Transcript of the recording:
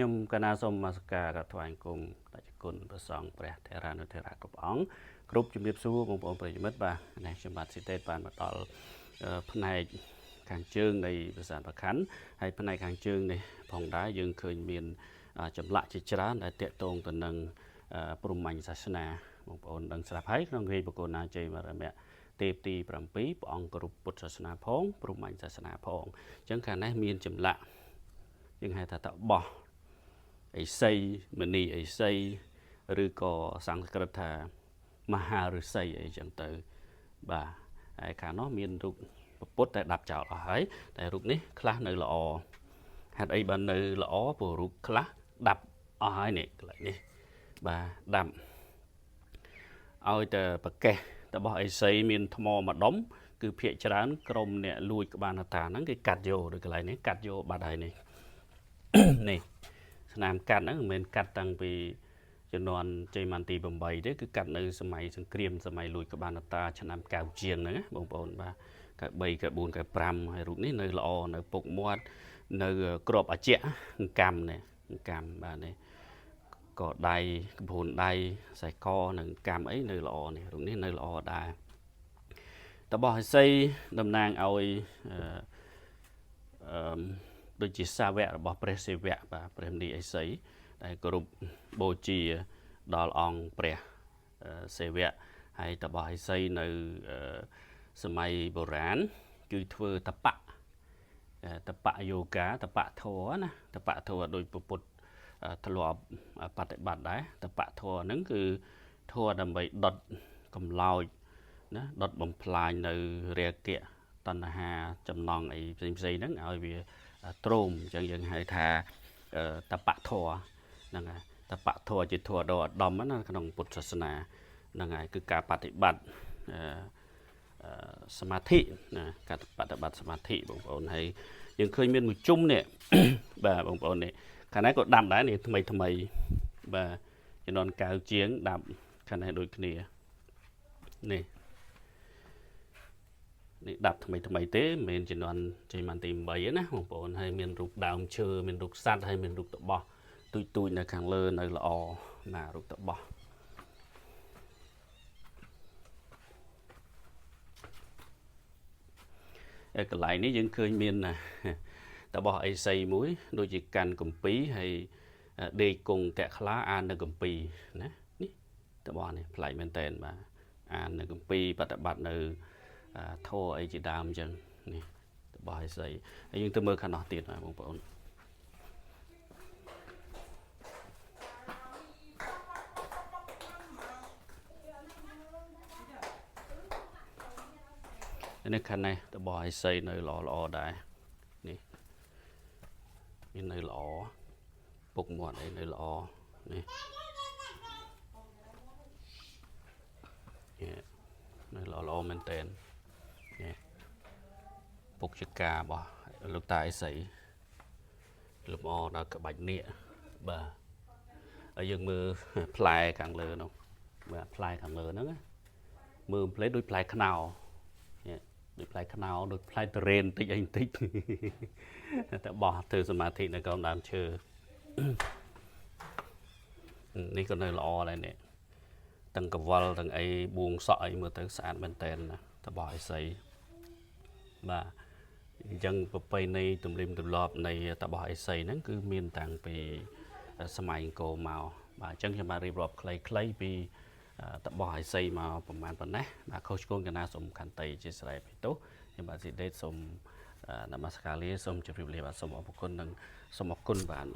ខ្ញុំកណាសូមនមស្ការថ្វាយគុំបច្ចុប្បន្នព្រះសង្ឃព្រះថេរានុថេរៈគ្រប់អង្គគ្រប់ជំរាបសួរបងប្អូនប្រិយមិត្តបាទនេះខ្ញុំបាទស៊ីតេតបានមកដល់ផ្នែកខាងជើងនៃភាសាប្រខណ្ឌហើយផ្នែកខាងជើងនេះផងដែរយើងឃើញមានចម្លាក់ជាច្រើនដែលតាក់ទងទៅនឹងព្រហ្មញ្ញសាសនាបងប្អូនដឹងស្រាប់ហើយក្នុងរាជបុគ្គលណាជ័យមរមៈទេពទី7ព្រះអង្គគ្រប់ពុទ្ធសាសនាផងព្រហ្មញ្ញសាសនាផងអញ្ចឹងខាងនេះមានចម្លាក់យើងហៅថាតបោះអិសីមនីអិសីឬក៏សំស្ក្រឹតថាមហាឫសីអីចឹងទៅបាទហើយខាងនោះមានរូបពុទ្ធតែដាប់ចោលអស់ហើយតែរូបនេះខ្លះនៅល្អហេតុអីបាននៅល្អព្រោះរូបខ្លះដាប់អស់ហើយនេះកន្លែងនេះបាទដាប់ឲ្យតែប្រកេះរបស់អិសីមានថ្មមួយដុំគឺភាកច្រើនក្រុមអ្នកលួចក្បានតាហ្នឹងគេកាត់យកដូចកន្លែងនេះកាត់យកបាត់ហើយនេះនេះស្នាមកាត់ហ្នឹងមិនមែនកាត់តាំងពីជំនាន់ជ័យមន្ទី8ទេគឺកាត់នៅសម័យសង្គ្រាមសម័យលួចក្បានតាឆ្នាំ9ជាងហ្នឹងបងប្អូនបាទកែ3កែ4កែ5ហើយរូបនេះនៅល្អនៅពុកមាត់នៅក្របអជាកម្មនេះកម្មបាទនេះក៏ដៃកំពូលដៃខ្សែកនិងកម្មអីនៅល្អនេះរូបនេះនៅល្អដែរតបោះឥសីតំណាងឲ្យដូចជាសាវករបស់ព្រះសិវៈបាទព្រះមនីឥសីដែលគោរពបូជាដល់អង្គព្រះសិវៈហើយតបោះឥសីនៅសម័យបុរាណគឺធ្វើតបៈយូហ្គាតបៈធម៌ណាតបៈធម៌ដោយពុទ្ធធ្លាប់បប្រតិបត្តិដែរតបៈធម៌ហ្នឹងគឺធម៌ដើម្បីដុតកំឡោចណាដុតបំផ្លាញនៅរាគៈតណ្ហាចំណងអីផ្សេងហ្នឹងឲ្យវាទ្រោមអញ្ចឹងយើងហៅថាតបៈធម៌ហ្នឹងហើយតបៈធម៌ជាធម៌ដ៏ឧត្តមណាក្នុងពុទ្ធសាសនាហ្នឹងហើយគឺការបប្រតិបត្តិសមាធិណាការបប្រតិបត្តិសមាធិបងប្អូនហើយយើងឃើញមានមួយជុំនេះបាទបងប្អូននេះខាងនេះក៏ដាំដែរនេះថ្មីបាទជំនាន់កៅជាងដាំខាងនេះដូចគ្នានេះដាប់ថ្មីទេមិនមែនជំនាន់ជ័យមន្ទី8ទេណាបងប្អូនហើយមានរូបដើមឈើមានរូបសត្វហើយមានរូបតបោះទូចនៅខាងលើនៅល្អណារូបតបោះកន្លែងនេះយើងឃើញមានតបោះអិសីមួយដូចជាកាន់កំពីហើយដេកគង់តាក់ខ្លាអាននៅកំពីណានេះតបោះនេះប្លែកមែនតើបាទអាននៅកំពីបប្រតិបត្តិនៅធរអីជាដើមអញ្ចឹងនេះរបស់អិសីហើយយើងទៅមើលខាងនោះទៀតបងប្អូននេះខាងនេះរបស់អិសីនៅល្អដែរនេះមាននៅល្អពុកមាត់អីនៅល្អនេះនៅល្អមែនតើពុកចការបស់លោកតាអិសីលំអដល់ក្បាច់នៀកបាទហើយយើងមើលផ្លែខាងលើនោះបាទផ្លែខាងលើហ្នឹងមើលផ្លែដូចផ្លែខ្នោដូចផ្លែខ្នោដូចផ្លែតរ៉េនតិចអីតិចតែបោះធ្វើសមាធិនៅក្រោមដើមឈើនេះក៏នៅល្អដែរនេះទាំងកវលទាំងអីបួងសក់អីមើលទៅស្អាតមែនតើតបោះអិសីបាទអញ្ចឹងប្រពៃណីទំនៀមទម្លាប់នៃតបោះអិសីហ្នឹងគឺមានតាំងពីសម័យអង្គរមកបាទអញ្ចឹងខ្ញុំបានរៀបរាប់ខ្លីៗពីតបោះអិសីមកប្រហែលប៉ុណ្ណេះបាទខុសឆ្គងកណាសូមខន្តីជាស្រ័យពីទោសខ្ញុំបាទស៊ីដេតសូមនមស្ការលាសូមជម្រាបលាបាទសូមអរគុណនិងសូមអរគុណបាទ